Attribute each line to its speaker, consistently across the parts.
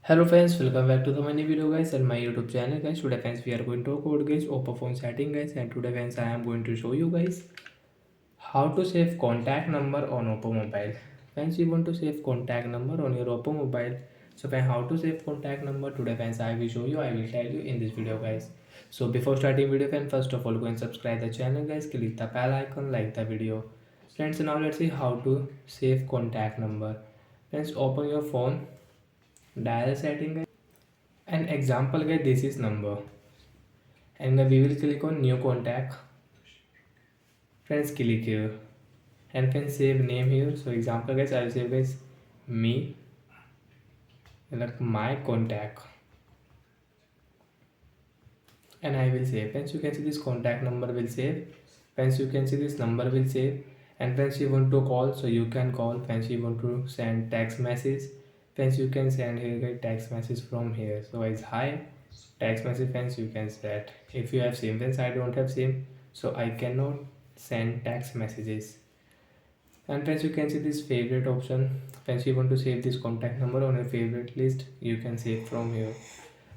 Speaker 1: Hello friends, welcome back to the new video guys and my YouTube channel guys. Today friends we are going to talk about guys oppo phone setting guys, and today friends I am going to show you guys how to save contact number on oppo mobile. Friends, you want to save contact number on your oppo mobile. So friends, how to save contact number today friends I will show you, I will tell you in this video guys. So before starting video friends, first of all go and subscribe the channel guys, click the bell icon, like the video. Friends, now let's see how to save contact number. Friends, open your phone, dial setting guys. An example guys, this is number, and we will click on new contact. Friends, click here and can save name here. So example guys, I will save guys me, like my contact, and I will save. Friends, you can see this contact number will save. Friends, you can see this number will save. And friends, you want to call, so you can call. Friends, you want to send text message. Friends, you can send here guys text message from here. So it's hi text message. Friends, you can set. If you have SIM, friends, I don't have SIM, so I cannot send text messages. And friends, you can see this favorite option. Friends, you want to save this contact number on your favorite list, you can save from here.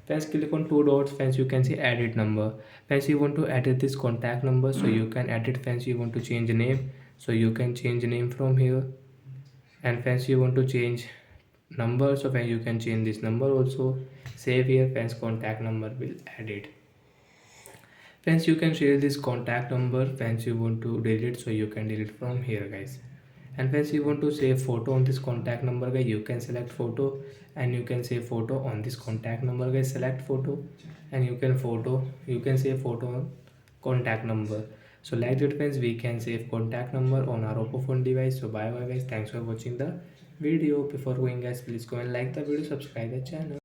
Speaker 1: Friends, click on two dots. Friends, you can see edit number. Friends, you want to edit this contact number, so you can edit. Friends, you want to change name, so you can change name from here. And friends, you want to change number, so friends, you can change this number also. Save here. Friends, contact number will edit. Friends, you can share this contact number. Friends, you want to delete, so you can delete from here guys. And friends, you want to save photo on this contact number guys, you can select photo, and you can save photo on this contact number guys. Select photo, and you can save photo on contact number. So like that friends, we can save contact number on our oppo phone device. So bye bye guys, thanks for watching the video. Before going guys, please go and like the video, subscribe the channel.